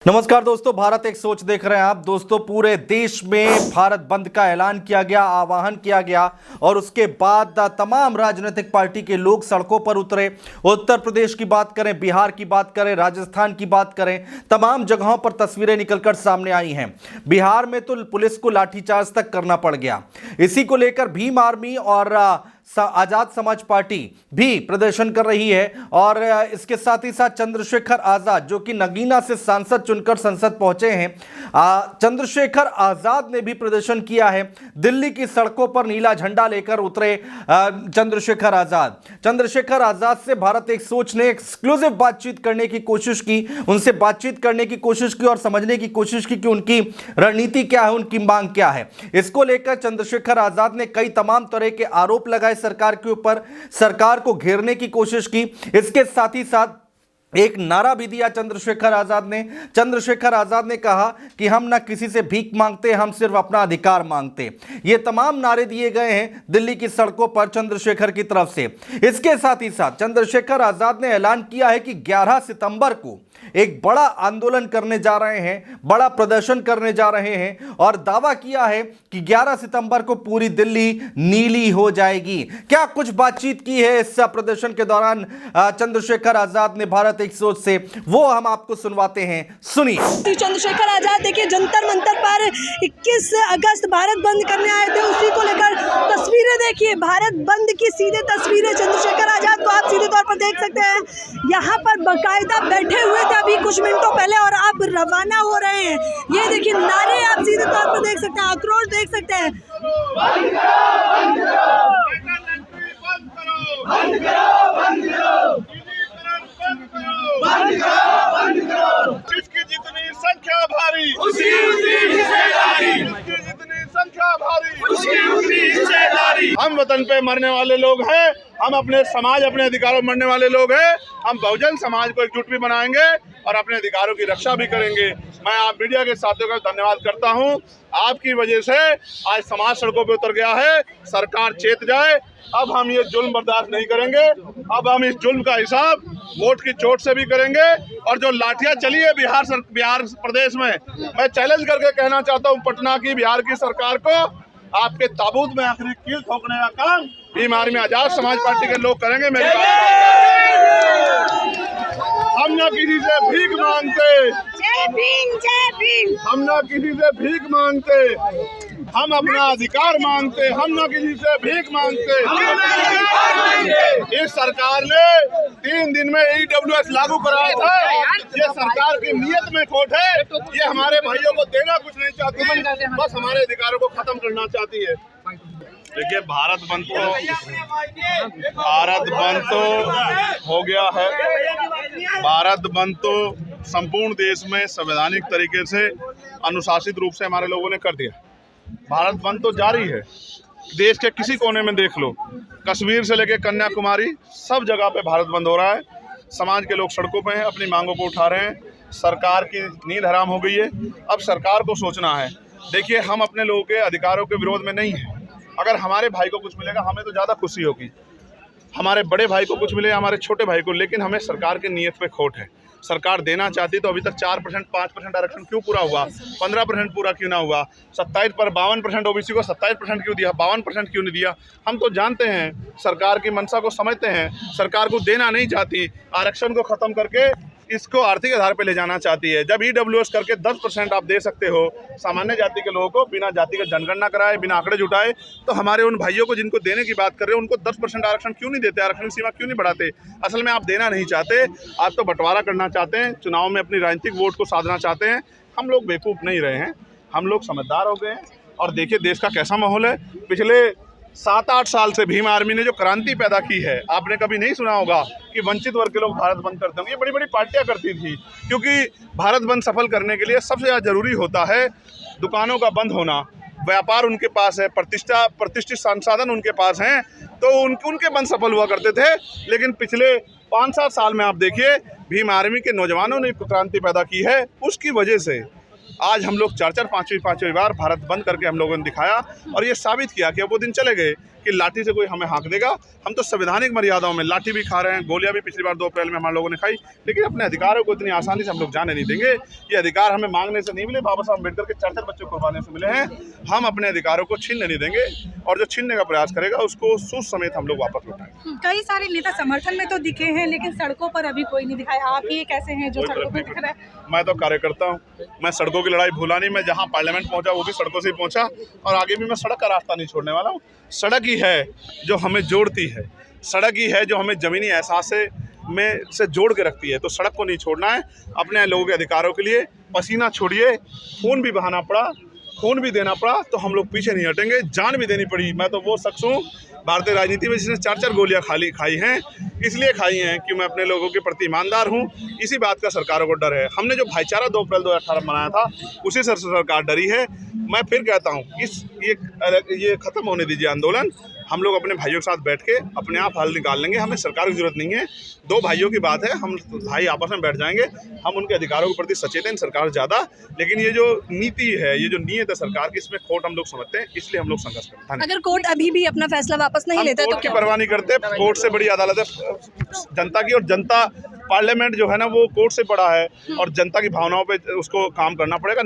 नमस्कार दोस्तों, भारत एक सोच देख रहे हैं आप। दोस्तों, पूरे देश में भारत बंद का ऐलान किया गया, आह्वान किया गया और उसके बाद तमाम राजनीतिक पार्टी के लोग सड़कों पर उतरे। उत्तर प्रदेश की बात करें, बिहार की बात करें, राजस्थान की बात करें, तमाम जगहों पर तस्वीरें निकलकर सामने आई हैं। बिहार में तो पुलिस को लाठीचार्ज तक करना पड़ गया। इसी को लेकर भीम आर्मी और आजाद समाज पार्टी भी प्रदर्शन कर रही है और इसके साथ ही साथ चंद्रशेखर आजाद, जो कि नगीना से सांसद चुनकर संसद पहुंचे हैं, चंद्रशेखर आजाद ने भी प्रदर्शन किया है। दिल्ली की सड़कों पर नीला झंडा लेकर उतरे चंद्रशेखर आजाद से भारत एक सोच ने एक्सक्लूसिव बातचीत करने की कोशिश की, उनसे बातचीत करने की कोशिश की और समझने की कोशिश की कि उनकी रणनीति क्या है, उनकी मांग क्या है। इसको लेकर चंद्रशेखर आजाद ने कई तमाम तरह के आरोप लगाए सरकार के ऊपर, सरकार को घेरने की कोशिश की। इसके साथ ही साथ एक नारा भी दिया चंद्रशेखर आजाद ने कहा कि हम ना किसी से भीख मांगते, हम सिर्फ अपना अधिकार मांगते। ये तमाम नारे दिए गए हैं दिल्ली की सड़कों पर चंद्रशेखर की तरफ से। इसके साथ ही साथ चंद्रशेखर आजाद ने ऐलान किया है कि 11 सितंबर को एक बड़ा आंदोलन करने जा रहे हैं, बड़ा प्रदर्शन करने जा रहे हैं और दावा किया है कि 11 सितंबर को पूरी दिल्ली नीली हो जाएगी। क्या कुछ बातचीत की है इस प्रदर्शन के दौरान चंद्रशेखर आजाद ने भारत एक सोच से, वो हम आपको सुनवाते हैं, सुनिए। चंद्रशेखर आजाद देखिए जंतर मंतर पर 21 अगस्त भारत बंद करने आए थे, उसी को लेकर तस्वीरें देखिए, भारत बंद की सीधे तस्वीरें चंद्रशेखर आजाद को आप सीधे तौर पर देख सकते हैं। यहाँ पर बाकायदा बैठे हुए थे अभी कुछ मिनटों पहले और अब रवाना हो रहे हैं। ये देखिए नारे आप सीधे तौर पर देख सकते हैं, आक्रोश देख सकते हैं। जिसकी जितनी संख्या भारी उसी हिस्सेदारी, जिसकी जितनी संख्या भारी उसी हिस्सेदारी। हम वतन पे मरने वाले लोग हैं, हम अपने समाज, अपने अधिकारों में मरने वाले लोग हैं। हम बहुजन समाज को एकजुट भी बनाएंगे और अपने अधिकारों की रक्षा भी करेंगे। मैं आप मीडिया के साथियों का धन्यवाद करता हूं। आपकी वजह से आज समाज सड़कों पे उतर गया है। सरकार चेत जाए, अब हम ये जुल्म बर्दाश्त नहीं करेंगे। अब हम इस जुल्म का हिसाब वोट की चोट से भी करेंगे। और जो लाठियां चली है बिहार प्रदेश में, मैं चैलेंज करके कहना चाहता हूं पटना की, बिहार की सरकार को, आपके ताबूत में आखिरी कील ठोकने का काम भीम आर्मी आजाद समाज पार्टी के लोग करेंगे। मेरी हम ना किसी से भीख मांगते, हम ना किसी से भीख मांगते, हम अपना अधिकार मांगते, हम ना किसी से भीख मांगते। इस सरकार ने 3 दिन में EWS लागू कराया था। ये सरकार की नीयत में खोट है। ये हमारे भाइयों को देना कुछ नहीं चाहती, बस हमारे अधिकारों को खत्म करना चाहती है। देखिए, भारत बंद तो हो गया है। भारत बंद तो संपूर्ण देश में संवैधानिक तरीके से, अनुशासित रूप से हमारे लोगों ने कर दिया। भारत बंद तो जारी है, देश के किसी कोने में देख लो, कश्मीर से लेकर कन्याकुमारी सब जगह पे भारत बंद हो रहा है। समाज के लोग सड़कों पे हैं, अपनी मांगों को उठा रहे हैं। सरकार की नींद हराम हो गई है। अब सरकार को सोचना है। देखिए, हम अपने लोगों के अधिकारों के विरोध में नहीं हैं। अगर हमारे भाई को कुछ मिलेगा, हमें तो ज़्यादा खुशी होगी। हमारे बड़े भाई को कुछ मिले, हमारे छोटे भाई को, लेकिन हमें सरकार की नीयत पे खोट है। सरकार देना चाहती तो अभी तक 4%, 5% आरक्षण क्यों पूरा हुआ, 15% पूरा क्यों ना हुआ, 27 पर 52% ओबीसी को 27% क्यों दिया, 52% क्यों नहीं दिया। हम तो जानते हैं, सरकार की मंशा को समझते हैं। सरकार को देना नहीं चाहती, आरक्षण को ख़त्म करके इसको आर्थिक आधार पर ले जाना चाहती है। जब EWS करके 10% आप दे सकते हो सामान्य जाति के लोगों को, बिना जाति का जनगणना कराए, बिना आंकड़े जुटाए, तो हमारे उन भाइयों को जिनको देने की बात कर रहे हो, उनको 10% आरक्षण क्यों नहीं देते, आरक्षण सीमा क्यों नहीं बढ़ाते। असल में आप देना नहीं चाहते, आप तो बंटवारा करना चाहते हैं, चुनाव में अपनी राजनीतिक वोट को साधना चाहते हैं। हम लोग बेवकूफ़ नहीं रहे हैं, हम लोग समझदार हो गए हैं। और देखिए देश का कैसा माहौल है। पिछले 7-8 साल से भीम आर्मी ने जो क्रांति पैदा की है, आपने कभी नहीं सुना होगा कि वंचित वर्ग के लोग भारत बंद करते होंगे। ये बड़ी बड़ी पार्टियां करती थी, क्योंकि भारत बंद सफल करने के लिए सबसे ज़्यादा जरूरी होता है दुकानों का बंद होना। व्यापार उनके पास है, प्रतिष्ठित संसाधन उनके पास हैं, तो उनके बंद सफल हुआ करते थे। लेकिन पिछले 5-7 साल में आप देखिए, भीम आर्मी के नौजवानों ने क्रांति पैदा की है। उसकी वजह से आज हम लोग 4-4, 5वीं बार भारत बंद करके हम लोगों ने दिखाया और ये साबित किया कि अब वो दिन चले गए कि कि लाठी से कोई हमें हाँक देगा। हम तो संवैधानिक मर्यादाओं में लाठी भी खा रहे हैं, गोलियां भी पिछली बार 2 अप्रैल में हमारे लोगों ने खाई, लेकिन अपने अधिकारों को इतनी आसानी से हम लोग जाने नहीं देंगे। ये अधिकार हमें मांगने से नहीं मिले, बाबा साहब अम्बेडकर के 4 बच्चों को कुर्बानी से मिले हैं। हम अपने अधिकारों को छीनने नहीं देंगे और जो छीनने का प्रयास करेगा उसको सूद समेत हम लोग वापस लौटाएंगे। कई सारे नेता समर्थन में तो दिखे हैं, लेकिन सड़कों पर अभी कोई नहीं दिखाया। आप ही एक ऐसे हैं जो सड़कों पर दिख रहे हैं। मैं तो कार्यकर्ता हूँ, मैं सड़कों की लड़ाई भूला नहीं। मैं जहाँ पार्लियामेंट पहुँचा वो भी सड़कों से ही पहुँचा और आगे भी मैं सड़क का रास्ता नहीं छोड़ने वाला हूँ। सड़क ही है जो हमें जोड़ती है, सड़क ही है जो हमें ज़मीनी एहसास में से जोड़ के रखती है। तो सड़क को नहीं छोड़ना है। अपने लोगों के अधिकारों के लिए पसीना छोड़िए, खून भी बहाना पड़ा, खून भी देना पड़ा तो हम लोग पीछे नहीं हटेंगे। जान भी देनी पड़ी। मैं तो वो शख्स हूँ भारतीय राजनीति में जिसने 4 गोलियां खाई हैं। इसलिए खाई हैं कि मैं अपने लोगों के प्रति ईमानदार हूँ। इसी बात का सरकारों को डर है। हमने जो भाईचारा 2 अप्रैल 2018 मनाया था उसी से सरकार डरी है। मैं फिर कहता हूँ ये ख़त्म होने दीजिए आंदोलन। हम लोग अपने भाइयों के साथ बैठ के अपने आप हल निकाल लेंगे। हमें सरकार की ज़रूरत नहीं है। 2 भाइयों की बात है, हम भाई आपस में बैठ जाएंगे। हम उनके अधिकारों के प्रति सचेत हैं, सरकार ज़्यादा। लेकिन ये जो नीति है, ये जो नीयत है सरकार की, इसमें खोट हम लोग समझते हैं, इसलिए हम लोग संघर्ष करते हैं। अगर कोर्ट अभी भी अपना फैसला वापस नहीं लेते तो कोर्ट की परवाह नहीं करते। कोर्ट से बड़ी अदालत है जनता की, और जनता पार्लियामेंट जो है ना वो कोर्ट से बड़ा है और जनता की भावनाओं पे उसको काम करना पड़ेगा।